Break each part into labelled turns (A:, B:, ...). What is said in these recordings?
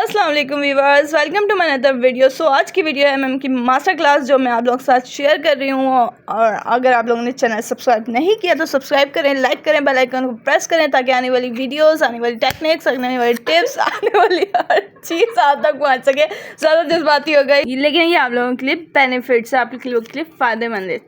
A: अस्सलाम वालेकुम viewers, welcome to my another video. So आज की वीडियो एमएम की मास्टर क्लास जो मैं आप लोगों के साथ शेयर कर रही हूँ। और अगर आप लोगों ने चैनल सब्सक्राइब नहीं किया तो सब्सक्राइब करें, लाइक करें, बेल आइकन को प्रेस करें ताकि आने वाली वीडियोस, आने वाली टेक्निक्स, आने वाली टिप्स, आने वाली हर चीज़ आप तक पहुँच सके। ज़्यादा जज्बाती हो गई, लेकिन ये आप लोगों के लिए बेनिफिट्स है, आप लोगों के लिए फ़ायदेमंद है।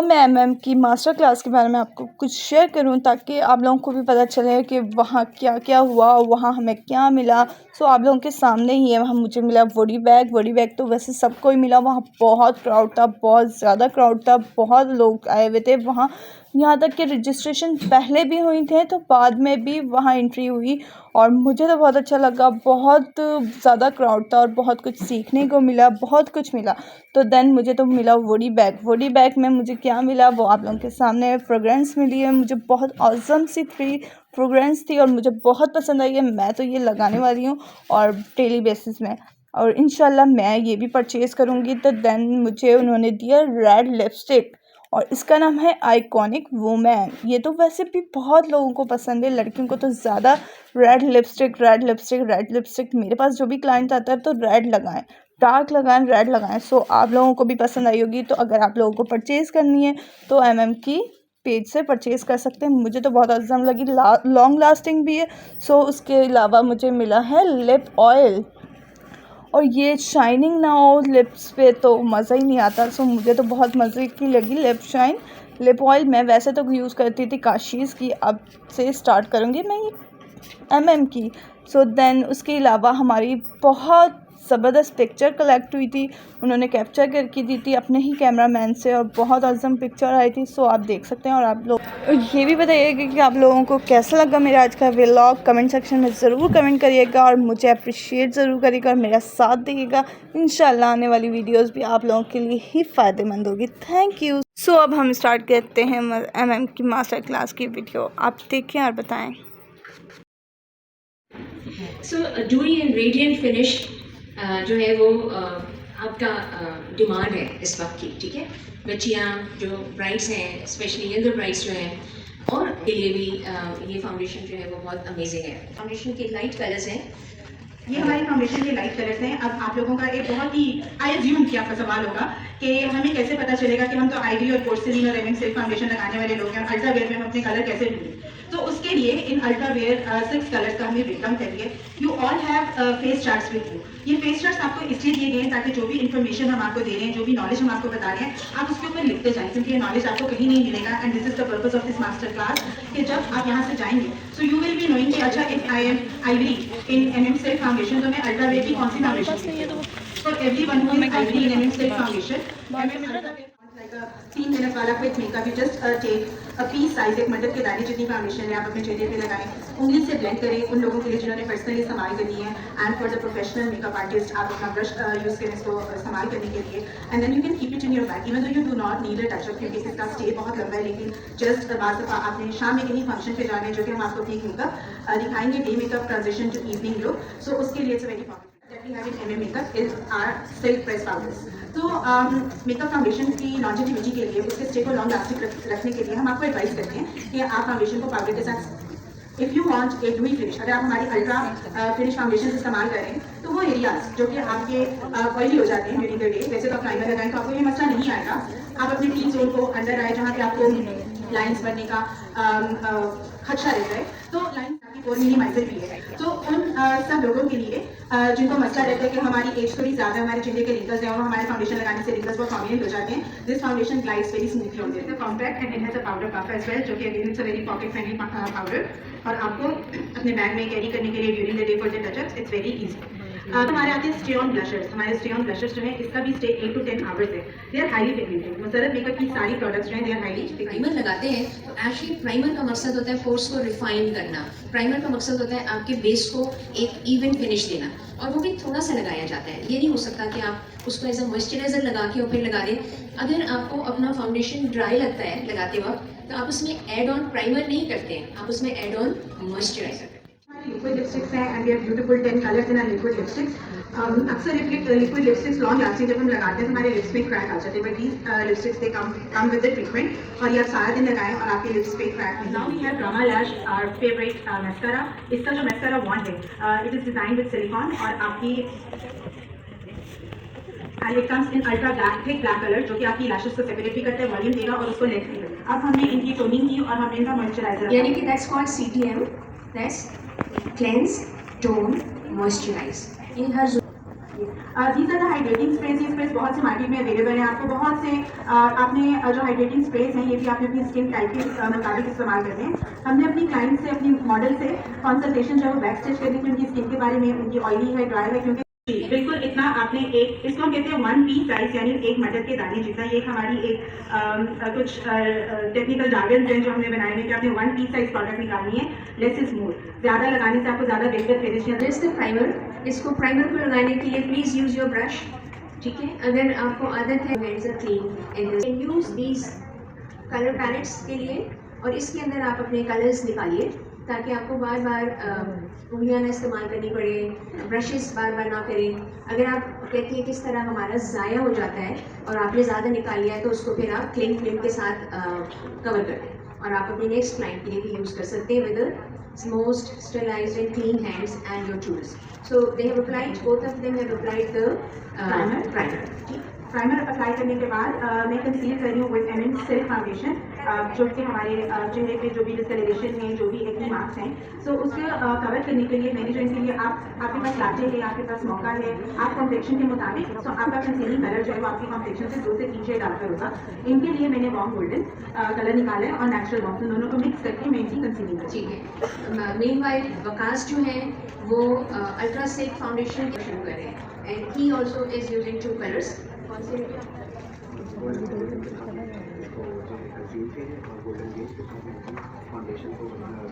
A: मैं एमएम की मास्टर क्लास के बारे में आपको कुछ शेयर करूं ताकि आप लोगों को भी पता चले कि वहाँ क्या क्या हुआ, वहाँ हमें क्या मिला। आप लोगों के सामने ही है, वहाँ मुझे मिला बॉडी बैग तो वैसे सबको ही मिला। वहाँ बहुत क्राउड था, बहुत ज़्यादा क्राउड था, बहुत लोग आए हुए थे वहाँ। यहाँ तक कि रजिस्ट्रेशन पहले भी हुई थे तो बाद में भी वहाँ एंट्री हुई और मुझे तो बहुत अच्छा लगा। बहुत ज़्यादा क्राउड था और बहुत कुछ सीखने को मिला, बहुत कुछ मिला। तो देन मुझे तो मिला बॉडी बैग में मुझे क्या मिला वो आप लोगों के सामने। फ्रेगरेंस मिली है मुझे, बहुत ऑसम सी फ्रेगरेंस थी और मुझे बहुत पसंद आई है। मैं तो ये लगाने वाली हूँ और डेली बेसिस में, और इंशाल्लाह मैं ये भी परचेज़ करूँगी। तो देन मुझे उन्होंने दिया रेड लिपस्टिक और इसका नाम है आइकॉनिक वुमेन। ये तो वैसे भी बहुत लोगों को पसंद है, लड़कियों को तो ज़्यादा रेड लिपस्टिक। मेरे पास जो भी क्लाइंट आता है तो रेड लगाएं, डार्क लगाएं, रेड लगाएं। आप लोगों को भी पसंद आई होगी। तो अगर आप लोगों को परचेज़ करनी है तो एमएम की पेज से परचेज़ कर सकते हैं। मुझे तो बहुत अज़म लगी, लॉन्ग लास्टिंग भी है। उसके अलावा मुझे मिला है लिप ऑयल और ये शाइनिंग ना हो लिप्स पे तो मज़ा ही नहीं आता। मुझे तो बहुत मज़े की लगी लिप ऑयल। मैं वैसे तो यूज़ करती थी काशीज़ की, अब से स्टार्ट करूँगी मैं एमएम की। देन उसके अलावा हमारी बहुत ज़बरदस्त पिक्चर कलेक्ट हुई थी, उन्होंने कैप्चर करके दी थी अपने ही कैमरामैन से और बहुत अज़म पिक्चर आई थी। आप देख सकते हैं। और आप लोग ये भी बताइएगा कि आप लोगों को कैसा लगा मेरा आज का व्लॉग। कमेंट सेक्शन में ज़रूर कमेंट करिएगा और मुझे अप्रिशिएट ज़रूर करिएगा और मेरा साथ दीजिएगा। इंशाल्लाह आने वाली वीडियोस भी आप लोगों के लिए ही फ़ायदेमंद होगी। Thank you. अब हम स्टार्ट करते हैं एमएम की मास्टर क्लास की वीडियो, आप देखें और बताएँ।
B: डूइंग रेडियंट फिनिश जो है वो आपका डिमांड है इस वक्त की, ठीक है। बच्चियाँ जो ब्राइड्स हैं, स्पेशली यंगर ब्राइड्स जो हैं, और के लिए भी ये फाउंडेशन जो है वो बहुत अमेजिंग है। फाउंडेशन के लाइट कलर्स हैं,
C: ये हमारी फाउंडेशन के लाइट कलर्स हैं। अब आप लोगों का एक बहुत ही आई एज्यूम कि आपका सवाल होगा कि हमें कैसे पता चलेगा कि हम तो आईडी और पोर्सिलीन और एमएम सिल्क फाउंडेशन लगाने वाले लोग हैं और अल्ट्रा वेयर में हम अपने कलर कैसे ढूंढें। तो उसके लिए इन अल्ट्रा वेयर 6 कलर्स का हमें ब्रेकडाउन करिए। You all have face charts with you. ये फेस चार्ट्स आपको इसलिए दिए गए हैं ताकि जो भी इन्फॉर्मेशन हम आपको दे रहे हैं, जो भी नॉलेज हम आपको बता रहे हैं, आप उसके ऊपर लिखते जाएं, क्योंकि ये नॉलेज आपको कहीं नहीं मिलेगा। And this is the purpose of this master class कि जब आप यहाँ से जाएंगे so you will be knowing कि अच्छा if I am ivory in M M silk foundation तो मैं अल्ट्रा वेयर की कौन सी foundation. For everyone who is ivory in M M silk foundation like a 3 minute वाला quick makeup. You just take a piece size, एक मटर के दाने जितनी फाउंडेशन है आप अपने चेहरे पे लगाएं, उंगली से ब्लेंड करें उन लोगों के लिए जिन्होंने पर्सनली इस्तेमाल करनी है। And for the professional makeup artist आप अपना ब्रश यूज करें इसको इस्तेमाल करने के लिए। And then you can keep it in your bag even though you do not need a touchup, क्योंकि इसका स्टे बहुत लंबा है। लेकिन जस्ट बाद दफा आपने शाम में कहीं फंक्शन पे जाना है जो कि हम आपको ठीक मेकअप दिखाएंगे, day makeup transition to evening look. उसके लिए it's very that we have in MM makeup is our silk press powders. Makeup foundation की लॉन्जेटिविटी के लिए, उसके स्टे को लॉन्ग लास्टिक रखने के लिए हम आपको एडवाइस करते हैं कि आप फाउंडेशन को पाउडर के साथ, if you want a डूई finish, अगर आप हमारी अल्ट्रा फिनिश फाउंडेशन इस्तेमाल करें तो वो एरियाज जो कि आपके ऑयली हो जाते हैं ड्यूरिंग द डे, वैसे तो आप प्राइमर लगाएं तो आपको ये मसला नहीं आएगा। आप अपने टी जोन को अंडर आए जहाँ पे आपको लाइंस बनने का खदशा रहता है, तो लाइंस आपकी पोर मिनिमाइजर भी है। तो उन सब लोगों के लिए जिनको मसला रहता है कि हमारी एज थोड़ी ज़्यादा, हमारे चेहरे के रिंकल्स हैं और हमारे फाउंडेशन लगाने से रिंकल्स बहुत प्रोमिनेंट हो जाते हैं, this foundation glides very smoothly on their compact and it has a powder puff as well, जो कि again it's a very pocket friendly powder और आपको अपने बैग में कैरी करने के लिए during the day for the touchups it's very easy. हमारे आते हैं स्टे ऑन ब्लशर्स। हमारे स्टे ऑन ब्लशर्स जो है इसका भी स्टे 8 to 10 आवर्स है। They are highly pigmented. Musarrat makeup की सारी प्रोडक्ट्स जो हैं they are highly pigmented.
B: Primer लगाते हैं तो एक्चुअली प्राइमर का मकसद होता है पोर्स को रिफाइन करना। प्राइमर का मकसद होता है आपके बेस को एक इवन फिनिश देना, और वो भी थोड़ा सा लगाया जाता है। ये नहीं हो सकता कि आप उसको एज अ मॉइस्चराइजर लगा के और फिर लगा दें। अगर आपको अपना फाउंडेशन ड्राई लगता है लगाते वक्त तो आप उसमें एड ऑन प्राइमर नहीं करते हैं, आप उसमें एड ऑन मॉइस्चराइजर करते हैं।
C: लिक्विड लिपस्टिक्स हैं and we have beautiful 10 colours in our liquid lipsticks. अक्सर लिक्विड लिपस्टिक्स लॉन्ग लास्टिंग जब हम लगाते हैं तो हमारे लिप्स पे क्रैक आ जाते हैं, but these lipsticks they come with the treatment और ये आप सारा दिन लगाएं और आपके लिप्स पे क्रैक नहीं। Now we have drama lash our favourite mascara. इसका जो मैस्कारा वॉन्ड है it is design with silicone और आपकी and it comes in ultra black thick black colour जो कि आपकी लैशेस को सेपरेट भी करता है, वॉल्यूम देगा और उसको लेंथ देगा। अब हमने इनकी टोनिंग की और हमने इनका मॉइस्चराइजर,
B: यानी कि that's called CTM, that's cleanse tone moisturise. ये हर
C: these are the hydrating sprays. ये स्प्रेज बहुत से मार्केट में अवेलेबल है, आपको बहुत से आपने जो हाइड्रेटिंग स्प्रेज हैं ये भी आपने अपनी स्किन टाइप के मुताबिक इस्तेमाल करते हैं। हमने अपनी क्लाइंट से, अपनी मॉडल से कंसल्टेशन जो है वो बैक स्टेज करनी थी उनकी स्किन के बारे में, उनकी ऑयली है, ड्राई है, क्योंकि बिल्कुल इतना आपने एक, इसको हम कहते हैं 1 पी साइज यानी एक मटर के दाने जितना। ये हमारी एक कुछ टेक्निकल जार्गन हैं जो हमने बनाए हैं कि आपने 1 पी साइज प्रोडक्ट निकालनी है। लेस इज मोर, ज़्यादा लगाने से आपको ज़्यादा बेहतर फिनिश है।
B: This the primer. इसको प्राइमर को लगाने के लिए प्लीज यूज योर ब्रश, ठीक है। अगर आपको आदत है hands are clean and use these colour palettes के लिए, और इसके अंदर आप अपने कलर्स निकालिए ताकि आपको बार बार उंगलियां ना इस्तेमाल करनी पड़े, ब्रशेस बार बार ना करें। अगर आप कहती हैं किस तरह हमारा ज़ाया हो जाता है और आपने ज़्यादा निकाल लिया है तो उसको फिर आप क्लिन फिल्म के साथ कवर कर दें और आप अपने नेक्स्ट क्लाइंट के लिए भी यूज़ कर सकते हैं with most sterilised and clean hands and your tools. So they have applied, both of them have applied the primer.
C: Primer apply करने के बाद मैं कंसील कर रही हूँ विद MM सिल्क फाउंडेशन, जो कि हमारे चेहरे पे जो भी डिस्कलरेशन है, जो भी एक्ने मार्क्स हैं, सो उसको कवर करने के लिए मैंने जो इनके लिए आपके पास लाटे है, आपके पास मौका है, आप कॉम्प्लेक्शन के मुताबिक तो आपका कंसीलिंग कलर जो है वो आपकी कॉम्प्लेक्शन से 2 से 3 शेड डालकर होगा। इनके लिए मैंने वार्म गोल्डन कलर निकाला है और नेचुरल वार्म, दोनों को मिक्स करके मैं इनकी कंसीलिंग करूँगी।
B: ठीक है। मीनवाइल वकास जो है वो अल्ट्रा सिल्क फाउंडेशन शुरू कर रहे हैं and he also is using 2 colours. कौन से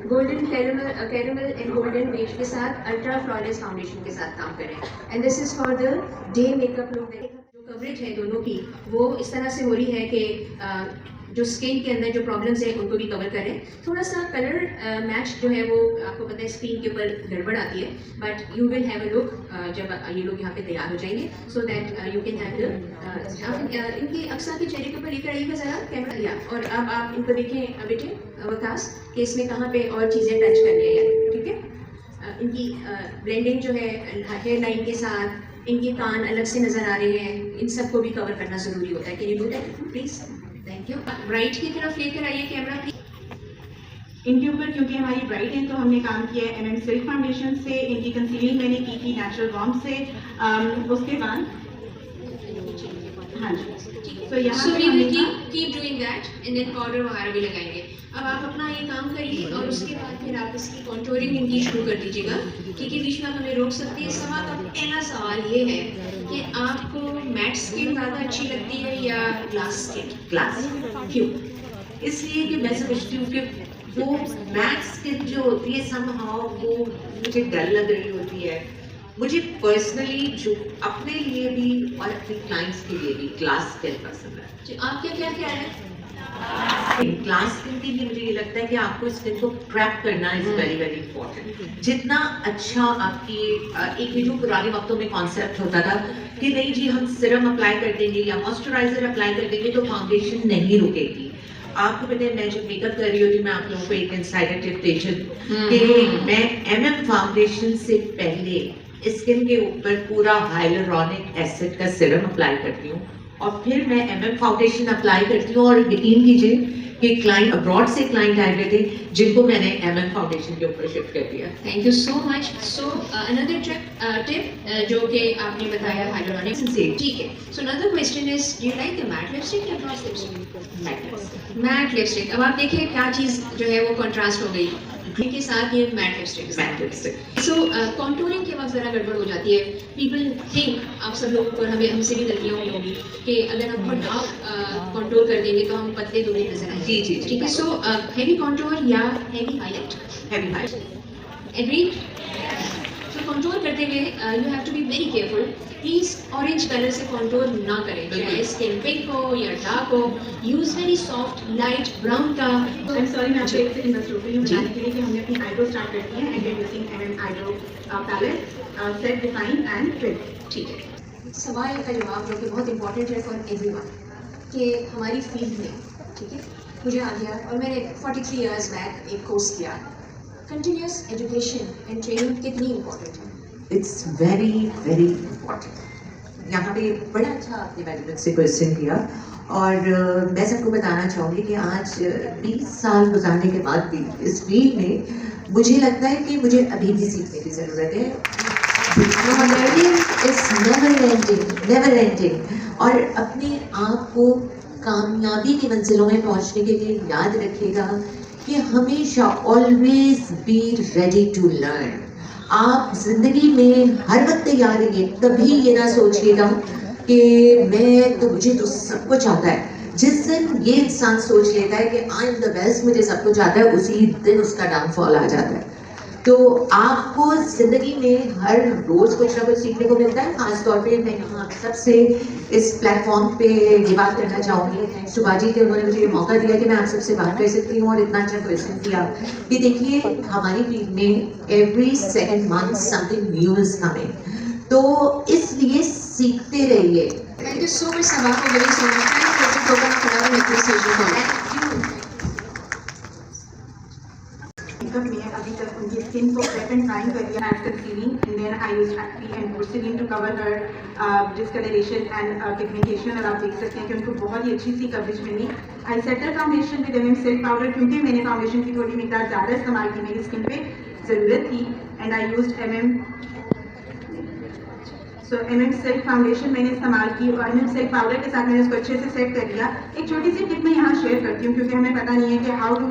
B: golden caramel and golden beige के साथ अल्ट्रा फ्लॉलेस फाउंडेशन के साथ काम करें and this is for the day makeup look. जो कवरेज है दोनों की वो इस तरह से हो रही है कि जो स्किन के अंदर जो प्रॉब्लम्स हैं उनको भी कवर करें। थोड़ा सा कलर मैच जो है वो आपको पता है स्क्रीन के ऊपर गड़बड़ आती है, but you will have a look जब ये लोग यहाँ पे तैयार हो जाएंगे, so that you can have the इनके अक्सा के चेहरे के ऊपर लेकर आइएगा ज़रा कैमरा लिया, और अब आप इनको देखें बेटे वकास कि इसमें कहाँ पे और चीज़ें टच करनी है, ठीक है। इनकी ब्लेंडिंग जो है हेयर लाइन के साथ, इनके कान अलग से नज़र आ रहे हैं, इन सबको भी कवर करना ज़रूरी होता है। Can you do that please? Thank you. Bright की तरफ लेकर आइए कैमरा प्लीज।
C: इनके ऊपर क्योंकि हमारी ब्राइट है तो हमने काम किया है MM सिल्क फाउंडेशन से, इनकी कंसीलिंग मैंने की थी नेचुरल वार्म से। उसके बाद हाँ जी, तो यहाँ पे हमने
B: keep doing that and then powder वगैरह भी लगाएंगे। अब आप अपना ये काम करिए और उसके बाद फिर आप इसकी कॉन्टोरिंग इनकी शुरू कर दीजिएगा, क्योंकि बीच में हमें रोक सकती है। सवाल का पहला सवाल ये है कि आपको मैट स्किन ज़्यादा अच्छी लगती है या ग्लास स्किन?
D: ग्लास।
B: क्यों?
D: इसलिए कि मैं समझती हूँ कि वो मैट स्किन जो होती है समहाउ वो मुझे डर लग रही होती है। मुझे पर्सनली जो अपने लिए भी और अपने क्लाइंट्स के लिए भी ग्लास स्किन पसंद है।
B: आपका क्या ख्याल है?
D: ग्लास स्किन के लिए मुझे ये लगता है कि आपको स्किन को प्रेप करना इज वेरी वेरी इंपॉर्टेंट। जितना अच्छा आपकी एक वीडियो पुराने वक्तों में कॉन्सेप्ट होता था कि नहीं जी हम सिरम अप्लाई कर देंगे या मॉइस्चराइजर अप्लाई कर देंगे तो फाउंडेशन नहीं रुकेगी। आपको पता है मैं जब मेकअप कर रही होती हूँ मैं आप लोगों को एक इनसाइडर टिप देती कि मैं MM फाउंडेशन से पहले स्किन के ऊपर पूरा हाइलुरोनिक एसिड का सिरम अप्लाई करती हूँ और फिर मैं MM फाउंडेशन अप्लाई करती हूँ। और यकीन कीजिए कि क्लाइंट अब्रॉड से क्लाइंट आए हुए थे जिनको मैंने MM फाउंडेशन के ऊपर शिफ्ट कर दिया।
B: Thank you so much. So another tip जो कि आपने बताया हाइलुरोनिक से, ठीक है। So another question is do you like the matte lipstick या ग्लॉस लिपस्टिक? Matte lipstick. अब आप देखिए क्या चीज़ जो है वो कंट्रास्ट हो गई के साथ, ये मैट लिपस्टिक। सो कॉन्टूरिंग के वक्त ज़रा गड़बड़ हो जाती है। पीपल थिंक, आप सब लोगों को, हमें हमसे भी गलतियाँ हुई होंगी कि अगर हम बहुत डार्क कॉन्टूर कर देंगे तो हम पतले दूरी नजर आएंगे।
D: जी जी
B: ठीक है। सो हैवी कॉन्टूर या heavy highlight?
D: Heavy highlight.
B: Agreed? So control करते हुए you have to be very careful, please orange colour से कंट्रोल ना करें, चाहे स्किन पिंक हो या डार्क हो, use very soft light brown का।
C: आई एम सॉरी, मैं आपसे एक सेकंड बस रोक रही हूँ बताने के लिए कि हमने अपनी आईब्रो स्टार्ट कर दी है and we are using M M eyebrow palette, set, define and fill.
B: ठीक है, सवाल का जवाब जो कि बहुत इंपॉर्टेंट है फॉर एवरीवन कि हमारी फील्ड में, ठीक है, मुझे आ गया और मैंने 43 इयर्स बैक एक कोर्स किया। कंटिन्यूस एजुकेशन एंड ट्रेनिंग कितनी इम्पोर्टेंट है?
D: It's very very important. यहाँ पे बड़ा अच्छा आपने मैनेजमेंट से क्वेश्चन किया और मैं सबको बताना चाहूँगी कि आज 20 साल गुजारने के बाद भी इस फील्ड में मुझे लगता है कि मुझे अभी भी सीखने की ज़रूरत है। Never ending. और अपने आप को कामयाबी की मंजिलों में पहुंचने के लिए याद रखिएगा कि हमेशा always be ready to learn. आप जिंदगी में हर वक्त तैयार रहिए, कभी ये ना सोचिएगा कि मुझे तो सब कुछ आता है। जिस दिन ये इंसान सोच लेता है कि आई एम द बेस्ट, मुझे सब कुछ आता है, उसी दिन उसका डाउनफॉल आ जाता है। तो आपको जिंदगी में हर रोज कुछ ना कुछ सीखने को मिलता है। खासतौर पे मैं यहाँ आप सबसे इस प्लेटफॉर्म पे ये बात करना चाहूँगी, थैंक्स टू बाजी के उन्होंने मुझे ये मौका दिया कि मैं आप सबसे बात कर सकती हूँ और इतना अच्छा क्वेश्चन किया कि देखिए हमारी फील्ड में every second month something new is coming, तो इसलिए सीखते रहिए।
B: Thank you so much Saba for giving so much time for appreciation.
C: Makeup में अभी तक उनकी स्किन को प्रेप एंड प्राइम कर दिया edge concealing and then I used acne and porcelain to cover her discolouration and pigmentation. और आप देख सकते हैं कि उनको बहुत ही अच्छी सी कवरेज मिली। I set the foundation with MM silk powder, क्योंकि मैंने फाउंडेशन की थोड़ी मिकदार ज़्यादा इस्तेमाल की, मेरी स्किन पे ज़रूरत थी, and I used MM silk foundation मैंने इस्तेमाल की और एमएम सिल्क पाउडर के साथ मैंने उसको अच्छे से सेट कर लिया। एक छोटी सी टिप मैं यहाँ शेयर करती हूँ, क्योंकि हमें पता नहीं है कि how do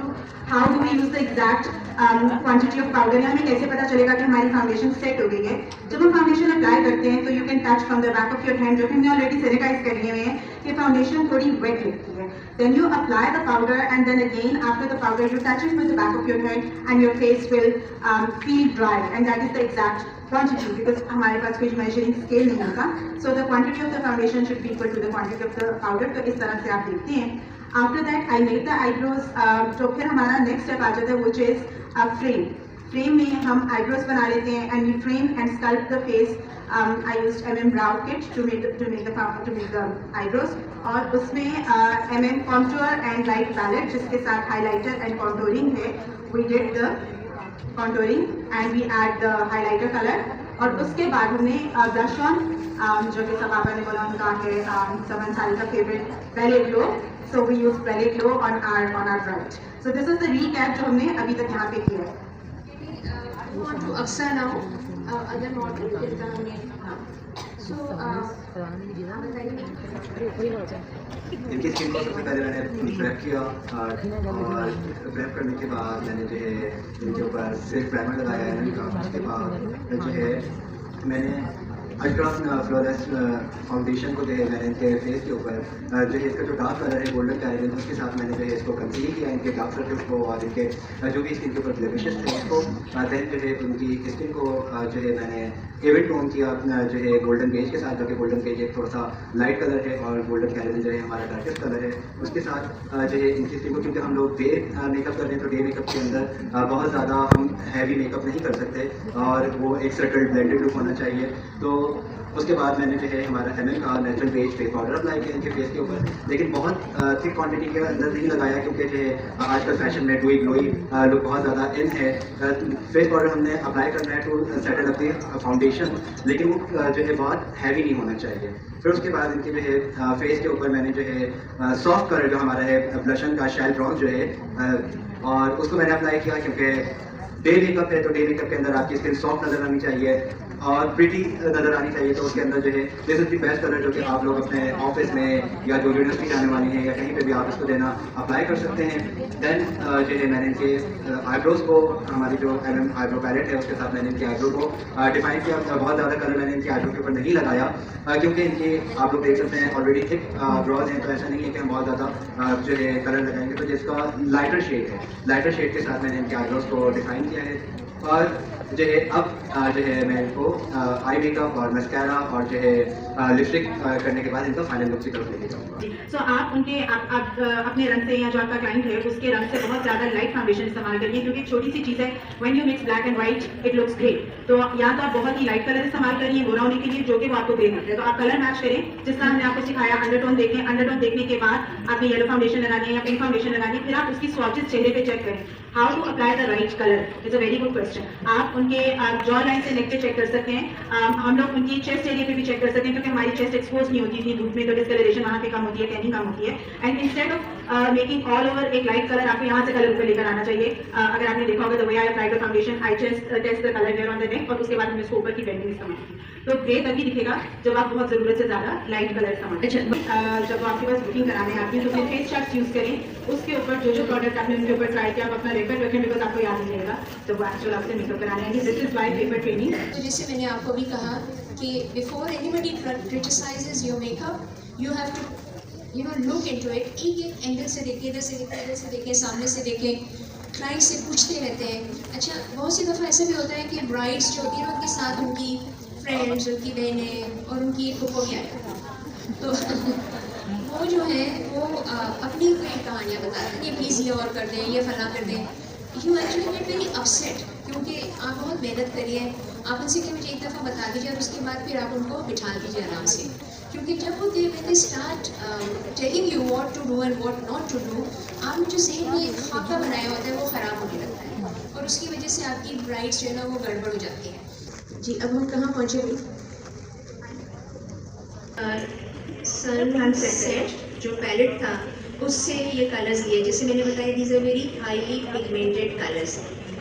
C: we use the exact quantity of powder, या हमें कैसे पता चलेगा कि हमारी फाउंडेशन सेट हो गई है। जब हम फाउंडेशन अप्लाई करते हैं तो you can touch from the back of your hand, जो कि हमने ऑलरेडी सैनिटाइज कर लिए हुए हैं, कि फाउंडेशन थोड़ी वेट लगती है। Then you apply the powder and then again after the powder you touch it with the back of your hand and your face will feel dry, and that is the exact quantity, because हमारे पास कोई measuring scale नहीं होता। So the quantity of the foundation should be equal to the quantity of the powder। तो इस तरह से आप देखते हैं। After that I made the eyebrows। तो फिर हमारा next step आ जाता है which is frame। Frame में हम eyebrows बना लेते हैं and we frame and sculpt the face। I used MM brow kit to make the eyebrows, और उसमें MM contour and light palette जिसके साथ highlighter and contouring है। We did the contouring and we add the highlighter color, और उसके बाद हमने blush on, जो कि सब आपने बोला उनका है समन सारी का favourite belly glow। So we use belly glow on our bright। So this is the recap जो हमने अभी तक यहाँ पे किया है।
B: want to Aksa now, other model जिसका हमने
E: इनकी स्किन को सबसे पहले मैंने प्रेप किया और प्रेप करने के बाद मैंने जो है इनके ऊपर सिर्फ प्राइमर लगाया है इनका। उसके बाद जो है मैंने अल्ट्रा फ्लोरेंस फाउंडेशन को जो है मैंने इनके फेस के ऊपर जो है इसका जो डार्क कलर है गोल्डन कैरेबिन, उसके साथ मैंने जो है इसको कंसील किया, इनके डार्क सर्कल्स को और इनके जो भी स्किन के ऊपर ब्लेमिशेस थे उसको। देन जो है उनकी स्किन को जो है मैंने एविड टोन किया जो है गोल्डन बेज के साथ, जो कि गोल्डन बेज एक थोड़ा सा लाइट कलर है और गोल्डन कैरेबिन जो है हमारा डार्केस्ट कलर है। उसके साथ जो है इनकी स्किन को, क्योंकि हम लोग डे मेकअप कर रहे हैं तो डे मेकअप के अंदर बहुत ज़्यादा हम हैवी मेकअप नहीं कर सकते और वो एक सेटल्ड ब्लेंडेड लुक होना चाहिए। तो उसके बाद मैंने जो है हमारा एमएम का natural beige face powder apply किया इनके फेस के ऊपर, लेकिन बहुत थिक क्वांटिटी के अंदर नहीं लगाया, क्योंकि जो है आजकल फैशन में डूई ग्लोई लुक बहुत ज़्यादा इन है। फेस पाउडर हमने अप्लाई करना है to settle up the foundation, लेकिन वो जो है बहुत हैवी नहीं होना चाहिए। फिर उसके बाद इनके जो है फेस के ऊपर मैंने जो है सॉफ्ट कलर जो हमारा है ब्लशन का शैल ब्राउन जो है और उसको मैंने अप्लाई किया, क्योंकि डे मेकअप है तो डे मेकअप के अंदर आपकी स्किन सॉफ्ट नजर आनी चाहिए और प्रिटी नजर आनी चाहिए। तो उसके अंदर जो है this is the best colour जो कि आप लोग अपने ऑफिस में या जो यूनिवर्सिटी जाने वाली हैं या कहीं पे भी आप इसको देना अप्लाई कर सकते हैं। देन जो है मैंने इनके आईब्रोज को, हमारी जो एमएम आईब्रो पैलेट है उसके साथ मैंने इनके आईब्रो को डिफाइन किया। बहुत ज़्यादा कलर मैंने इनके आईब्रो के ऊपर नहीं लगाया, क्योंकि इनकी आप लोग देख सकते हैं ऑलरेडी थिक ब्रॉज हैं, तो ऐसा नहीं है कि हम बहुत ज़्यादा जो है कलर लगाएंगे। तो जिसका लाइटर शेड है, लाइटर शेड के साथ मैंने इनके आईब्रोज को डिफाइन किया है। और जो है अब जो है मैं इनको आई मेकअप और मस्कारा और जो है लिपस्टिक करने के बाद इनका फाइनल लुक की तरफ लेके जाऊँगा।
C: सो आप अपने रंग से या जो आपका क्लाइंट है उसके रंग से बहुत ज़्यादा लाइट फाउंडेशन इस्तेमाल करिए, क्योंकि एक छोटी सी चीज़ है, when you mix black and white it looks grey. तो या तो आप बहुत ही लाइट कलर इस्तेमाल करिए गोरा होने के लिए, जो कि वो आपको ग्रे करते हैं। तो आप कलर मैच करें, जिस तरह हमने आपको सिखाया, अंडरटोन देखें, अंडरटोन देखने के बाद आपने येलो फाउंडेशन लगानी है या पिंक फाउंडेशन लगानी है, फिर आप उसकी स्वॉचेस चेहरे पे चेक करें, how to apply the right colour. It's a very good question. आप उनके जॉ लाइन से नेक पे चेक कर सकते हैं, हम लोग उनकी चेस्ट एरिया पे भी चेक कर सकते हैं, क्योंकि हमारी चेस्ट एक्सपोज नहीं होती थी धूप में, तो डिस्कलरेशन वहाँ पे कम होती है, टैनिंग कम होती है। And instead of making all over एक लाइट कलर, आपको यहाँ से कलर ऊपर लेकर आना चाहिए। अगर आपने देखा होगा the way I apply the foundation, I test the colour there on the neck, और उसके बाद हमने इसको ऊपर की ब्लेंडिंग इस्तेमाल की। तो ग्रे तभी दिखेगा जब आप बहुत ज़रूरत से ज़्यादा लाइट कलर इस्तेमाल करें। जब आपके पास बुकिंग कराने आती है तो अपने फेस चार्ट्स यूज़ करें, उसके ऊपर जो प्रोडक्ट आपने उनके ऊपर ट्राई किया आप अपना रेकॉर्ड रखें, बिकॉज आपको याद नहीं रहेगा जब एक्चुअल आपसे मेकअप कराने आएंगे। This is why paper training.
F: तो जैसे मैंने आपको भी कहा कि before anybody criticises your makeup you have to look into it. एक एंगल से देखें, इधर से देखें, इधर से देखें, सामने से देखें, क्लाइंट से पूछते रहते हैं। अच्छा, बहुत सी दफ़ा ऐसा भी होता है कि ब्राइड्स जो होती हैं उनके साथ उनकी फ्रेंड्स, उनकी बहनें और उनकी एक फूफो भी आया, तो वो जो है वो अपनी कोई कहानियाँ बताते हैं कि प्लीज़ ये और कर दें, ये फला कर दें। You actually get very upset, क्योंकि आप बहुत मेहनत करिए, आप उनसे कि मुझे एक दफ़ा बता दीजिए और उसके बाद फिर आप उनको बिठा दीजिए आराम से, क्योंकि जब वो they start telling you what to do and what not to do, आपने जो ज़हन में एक खाका बनाया होता है वो ख़राब होने लगता है, और उसकी वजह से आपकी ब्राइड्स जो है ना वो गड़बड़ हो जाती है। जी, अब हम कहाँ पहुँचे भाई?
B: सनसेट जो पैलेट था उससे ये कलर्स दिए, जैसे मैंने बताया these are very highly pigmented colours.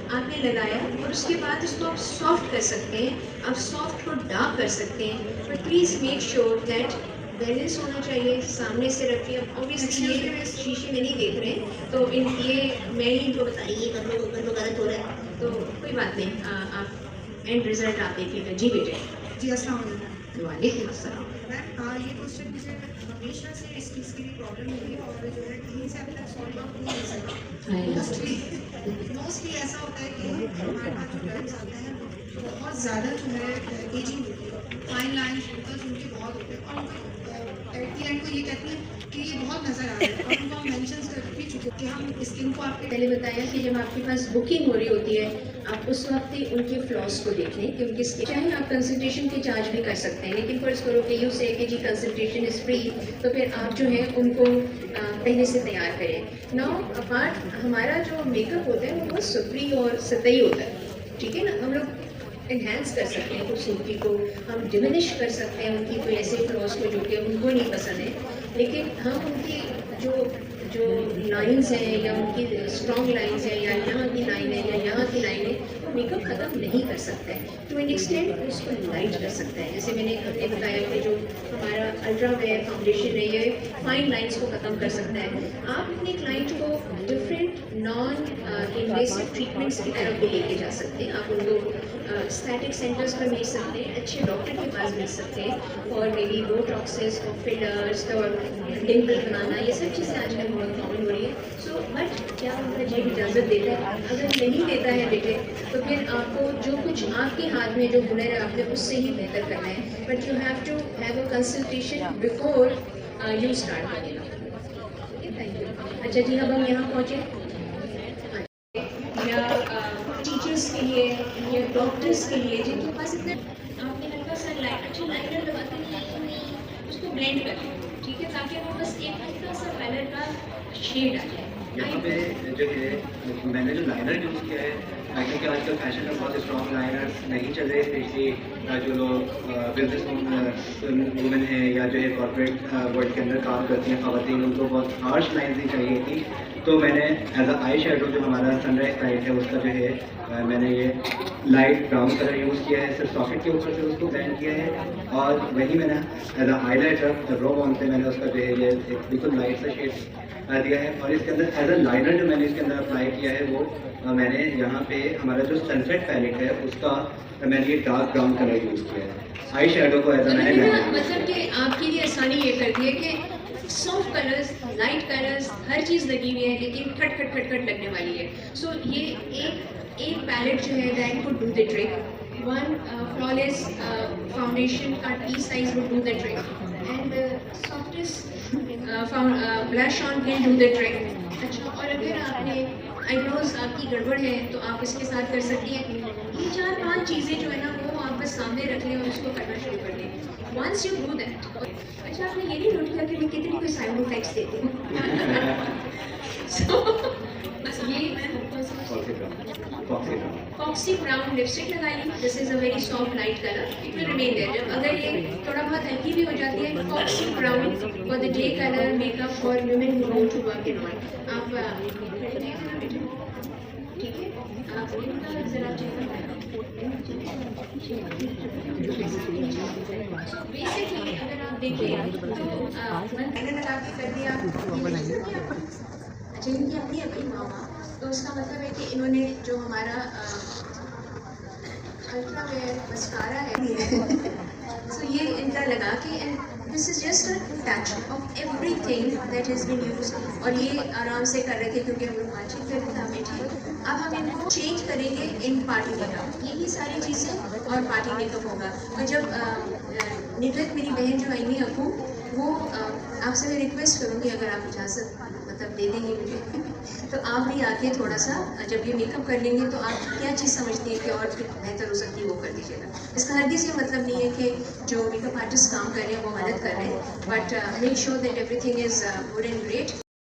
B: आपने लगाया और उसके बाद इसको आप सॉफ्ट कर सकते हैं, आप सॉफ्ट को डार्क कर सकते हैं, but please make sure that balance होना चाहिए। सामने से रखिए, ऑब्वियसली ये शीशे में नहीं देख रहे हैं, तो ये मैं ही इनको बता रही ये कर लो, ऊपर तो गलत हो रहा है, तो कोई बात नहीं, आप एंड रिजल्ट आप देखिएगा। जी बेटे।
G: जी अस्सलाम वालेकुम।
B: वालेकुम अस्सलाम।
G: मैम ये क्वेश्चन मुझे हमेशा से इस चीज़ की भी प्रॉब्लम हुई है, और जो है कहीं से अभी तक सॉल्व आउट नहीं हो सका। मोस्टली ऐसा होता है कि हमारे पास जो गर्ल्स आते हैं बहुत ज़्यादा जो है एजिंग होती है, फाइन लाइन्स पिंपल्स उनके बहुत होते हैं, और उनको एट द एंड को ये कहती हैं कि ये बहुत नज़र आ रहा है, और उनको हम मेंशन कर भी चुके कि हम स्किन को आपके
B: पहले बताया कि जब आपके पास बुकिंग हो रही होती है आप उस वक्त ही उनके फ्लॉस को देख लें कि उनकी स्किन, चाहे आप कंसल्टेशन के चार्ज भी कर सकते हैं, लेकिन फर्स्ट करो कि यू से कि जी कंसल्टेशन इज़ फ्री, तो फिर आप जो है उनको पहले से तैयार करें। नाउ अपार्ट हमारा जो मेकअप होता है वो बहुत सुपरी और सतही होता है, ठीक है ना। हम लोग इन्हेंस कर सकते हैं खूबसूरती को, हम डिमिनिश कर सकते हैं उनकी कोई ऐसे फ्लॉस को जो कि उनको नहीं पसंद है, लेकिन हम उनकी जो लाइंस हैं या उनकी स्ट्रॉन्ग लाइंस हैं या यहाँ की लाइन है या यहाँ की लाइन है, वो मेकअप ख़त्म नहीं कर सकता है, टू एन एक्सटेंट उसको लाइट कर सकता है। जैसे मैंने आपने बताया कि जो हमारा अल्ट्रा वेयर फाउंडेशन है ये फाइन लाइंस को ख़त्म कर सकता है। आप अपने क्लाइंट को डिफरेंट नॉन इन्वेसिव ट्रीटमेंट्स की तरफ भी लेके जा सकते हैं। आप उनको स्टैटिक सेंटर्स पर भेज सकते हैं, अच्छे डॉक्टर के पास भेज सकते हैं, और मे बी बोटॉक्सेस और फिलर्स और डिम्पल बनाना, ये सब चीज़ें आजकल बहुत कॉमन हो रही है। सो बट क्या उनका जेब इजाज़त देता है? अगर नहीं देता है बेटे, तो फिर आपको जो कुछ आपके हाथ में जो हुनर है आपने उससे ही बेहतर करना है, but you have to have a consultation before you start करेगा। Thank you. अच्छा जी, अब हम यहाँ पहुँचे या टीचर्स के लिए या डॉक्टर्स के लिए जिनके पास इतने, आपने हल्का सा अच्छा लाइनर लगाते हैं, उसको ब्लेंड करें, ठीक है, ताकि वो बस एक हल्का सा कलर का शेड आ जाए।
E: यहाँ पे जो है मैंने जो लाइनर यूज़ किया है, क्योंकि आजकल फैशन में बहुत स्ट्रॉन्ग लाइनर्स नहीं चल रहे, स्पेशली जो लोग बिजनेस वुमेन है या जो है कॉर्पोरेट वर्ल्ड के अंदर काम करती हैं ख़वातीन, उनको बहुत हार्श लाइन्स नहीं चाहिए थी, तो मैंने एज अ आई शेडो जो हमारा सनराइज लाइट है उसका जो है मैंने ये लाइट ब्राउन कलर यूज़ किया है, सिर्फ सॉकेट के ऊपर से उसको ब्लेंड किया है, और वही मैंने as a highlighter row on पे मैंने उसका जो है ये एक बिल्कुल लाइट सा शेड दिया है, और इसके अंदर एज अ लाइनर जो मैंने इसके अंदर अप्लाई किया है वो मैंने यहाँ पे हमारा जो सनसेट पैलेट है उसका मैंने ये डार्क ब्राउन कलर यूज़ किया है। आई शेडो को एज अ मैंने
B: मतलब कि आपके लिए आसानी ये कर दी है कि सॉफ्ट कलर्स, लाइट कलर्स, हर चीज़ लगी हुई है, लेकिन खट खट खट खट लगने वाली है। सो ये एक
F: एक पैलेट जो है that could do the trick, one flawless foundation का T size would do the trick, and softest blush on will do the trick. अच्छा, और अगर आपने आईब्रोज आपकी गड़बड़ है तो आप इसके साथ कर सकती हैं। ये 4-5 चीज़ें जो है ना वो आप बस सामने रख लें और उसको करना शुरू कर दें। वंस यू डू दैट, अच्छा आपने ये नहीं नोट किया कि मैं कितनी कोई साइड इफेक्ट्स देती हूँ। So, ये फॉक्सी ब्राउन लिपस्टिक लगा ली, this is a very soft light colour, it will remain there. जब अगर ये थोड़ा बहुत हल्की भी हो जाती है, foxy brown for the day colour makeup for women who go to work in all. आप ठीक है, आप इनका जरा बेसिकली अगर आप देखें तो मैंने लगा के कर दिया। अच्छा, इनकी अपनी मामा, तो उसका मतलब है कि इन्होंने जो हमारा अल्ट्रा वेयर मस्कारा है सो ये इनका लगा के, and this is just a touch of everything that has been used. और ये आराम से कर रहे थे क्योंकि हम लोग बातचीत कर रहे थे हमें। अब हम इनको चेंज करेंगे इन पार्टी मेकअप, यही सारी चीज़ें और पार्टी मेकअप होगा। और जब निगत मेरी बहन जो आएंगी अबू, वो आपसे मैं रिक्वेस्ट करूँगी अगर आप इजाज़त मतलब दे देंगे मुझे, तो आप भी आके थोड़ा सा जब ये मेकअप कर लेंगे तो आप क्या चीज़ समझती हैं कि और बेहतर हो सकती है वो कर दीजिएगा। इसका हरगिज़ ये मतलब नहीं है कि जो मेकअप आर्टिस्ट काम कर रहे हैं वो गलत कर रहे हैं, but make sure that everything is good and great.